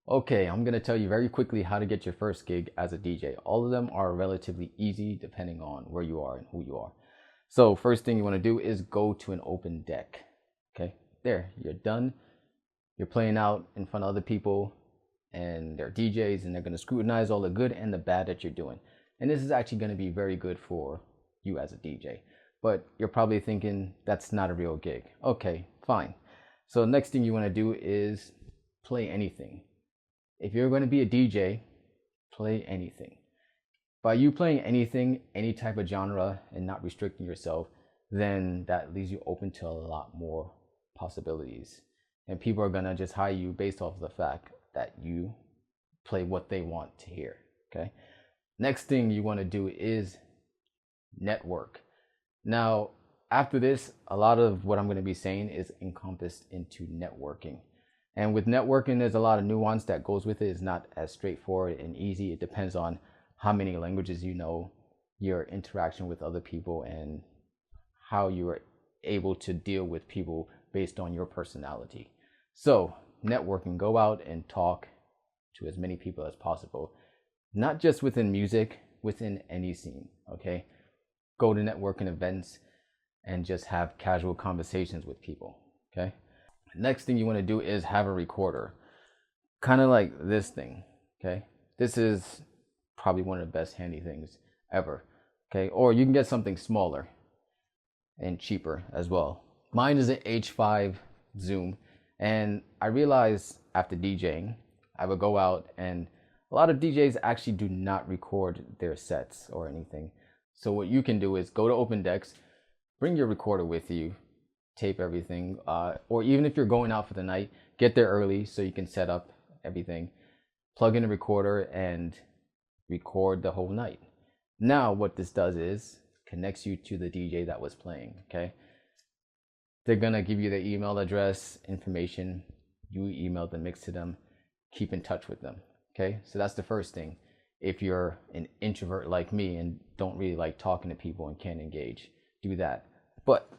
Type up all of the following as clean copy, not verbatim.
Okay, I'm going to tell you very quickly how to get your first gig as a DJ. All of them are relatively easy depending on where you are and who you are. So first thing you want to do is go to an open deck. Okay, there, you're done. You're playing out in front of other people and they're DJs and they're going to scrutinize all the good and the bad that you're doing. And this is actually going to be very good for you as a DJ. But you're probably thinking that's not a real gig. Okay, fine. So next thing you want to do is play anything. If you're going to be a DJ, play anything. By you playing anything, any type of genre, and not restricting yourself, then that leaves you open to a lot more possibilities. And people are going to just hire you based off of the fact that you play what they want to hear. Okay. Next thing you want to do is network. Now, after this, a lot of what I'm going to be saying is encompassed into networking. And with networking, there's a lot of nuance that goes with it. It's not as straightforward and easy. It depends on how many languages you know, your interaction with other people, and how you are able to deal with people based on your personality. So networking, go out and talk to as many people as possible, not just within music, within any scene, okay? Go to networking events and just have casual conversations with people, okay? Next thing you want to do is have a recorder, kind of like this thing, okay? This is probably one of the best handy things ever, okay? Or you can get something smaller and cheaper as well. Mine is an H5 Zoom, and I realized after DJing, I would go out, and a lot of DJs actually do not record their sets or anything. So what you can do is go to open decks, bring your recorder with you, tape everything, or even if you're going out for the night, get there early so you can set up everything, plug in a recorder and record the whole night. Now what this does is connects you to the DJ that was playing, okay? They're gonna give you their email address, information, you email the mix to them, keep in touch with them, okay? So that's the first thing. If you're an introvert like me and don't really like talking to people and can't engage, do that. But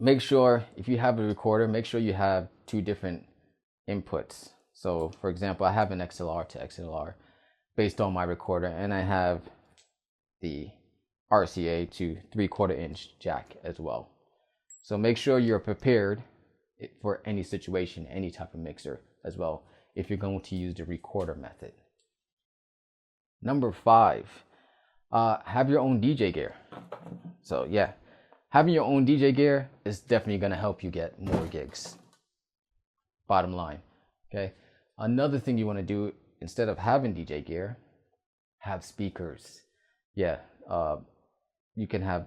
make sure, if you have a recorder, make sure you have two different inputs. So for example, I have an XLR to XLR based on my recorder, and I have the RCA to 3/4 inch jack as well. So make sure you're prepared for any situation, any type of mixer as well, if you're going to use the recorder method. Number 5, have your own DJ gear. So yeah, having your own DJ gear is definitely going to help you get more gigs. Bottom line, okay? Another thing you want to do, instead of having DJ gear, have speakers. Yeah, you can have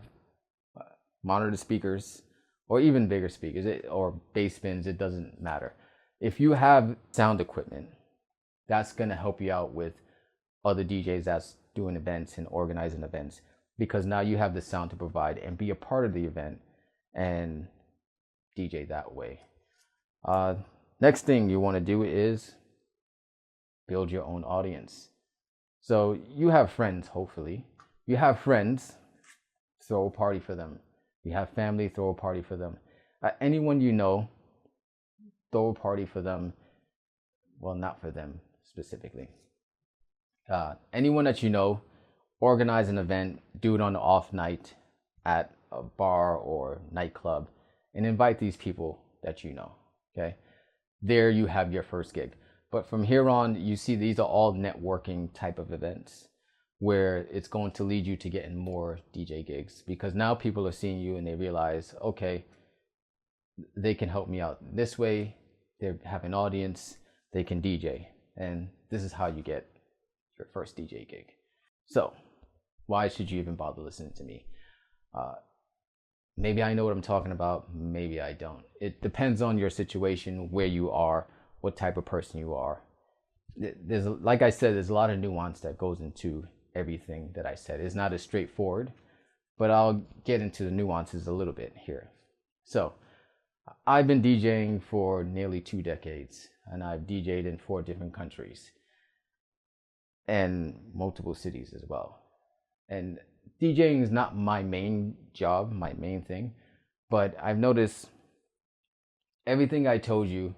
monitor speakers or even bigger speakers or bass bins, it doesn't matter. If you have sound equipment, that's going to help you out with other DJs that's doing events and organizing events, because now you have the sound to provide and be a part of the event and DJ that way. Next thing you want to do is build your own audience. So you have friends, hopefully. You have friends, throw a party for them. You have family, throw a party for them. Anyone you know, throw a party for them. Well, not for them specifically. Anyone that you know, organize an event, do it on an off night at a bar or nightclub, and invite these people that you know, okay? There you have your first gig. But from here on, you see these are all networking type of events where it's going to lead you to getting more DJ gigs, because now people are seeing you and they realize, okay, they can help me out this way. They have an audience, they can DJ, and this is how you get your first DJ gig. So why should you even bother listening to me? Maybe I know what I'm talking about, maybe I don't. It depends on your situation, where you are, what type of person you are. There's, like I said, there's a lot of nuance that goes into everything that I said. It's not as straightforward, but I'll get into the nuances a little bit here. So I've been DJing for nearly 2 decades, and I've DJed in 4 different countries and multiple cities as well. And DJing is not my main job, my main thing, but I've noticed everything I told you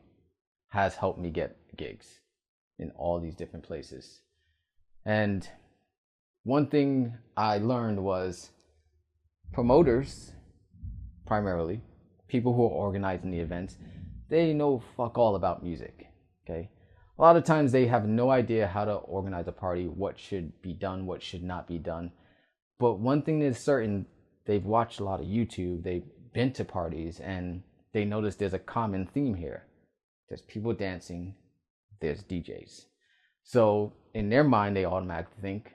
has helped me get gigs. in all these different places. And one thing I learned was promoters, primarily, people who are organizing the events, they know fuck all about music. Okay. A lot of times they have no idea how to organize a party, what should be done, what should not be done. But one thing is certain, they've watched a lot of YouTube, they've been to parties, and they notice there's a common theme here. There's people dancing, there's DJs. So in their mind, they automatically think,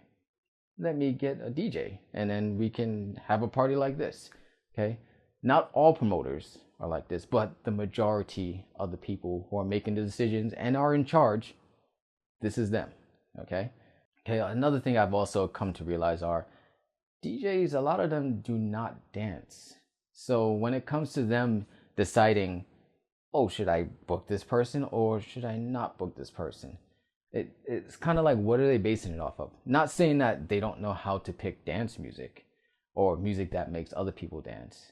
let me get a DJ and then we can have a party like this. Okay. Not all promoters are like this, but the majority of the people who are making the decisions and are in charge, this is them. Okay. Okay. Another thing I've also come to realize are DJs, a lot of them do not dance. So when it comes to them deciding, oh, should I book this person or should I not book this person? It's kind of like, what are they basing it off of? Not saying that they don't know how to pick dance music or music that makes other people dance.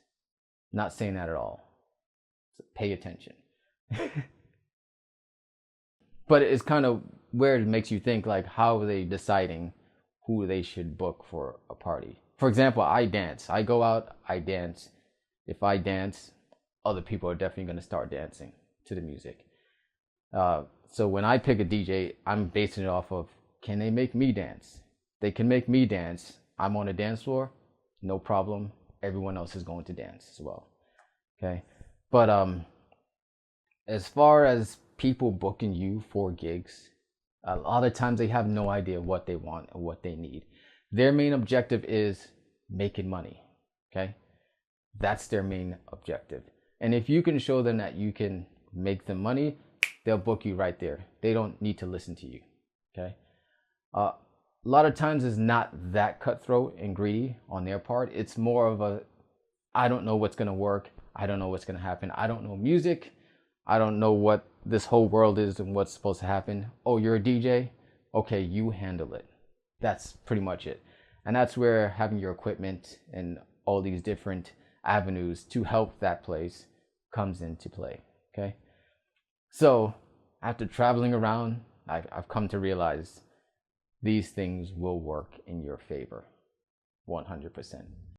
Not saying that at all. So pay attention. But it's kind of where it makes you think, like, how are they deciding who they should book for a party? For example, I dance. I go out, I dance. If I dance, other people are definitely going to start dancing to the music. So when I pick a DJ, I'm basing it off of, can they make me dance? They can make me dance. I'm on a dance floor, no problem. Everyone else is going to dance as well. Okay. But as far as people booking you for gigs, a lot of times they have no idea what they want or what they need. Their main objective is making money. Okay. That's their main objective. And if you can show them that you can make them money, they'll book you right there. They don't need to listen to you. Okay. A lot of times it's not that cutthroat and greedy on their part. It's more of a, I don't know what's going to work. I don't know what's going to happen. I don't know music. I don't know what this whole world is and what's supposed to happen. Oh, you're a DJ? Okay, you handle it. That's pretty much it. And that's where having your equipment and all these different avenues to help that place comes into play. Okay. So after traveling around, I've come to realize these things will work in your favor 100%.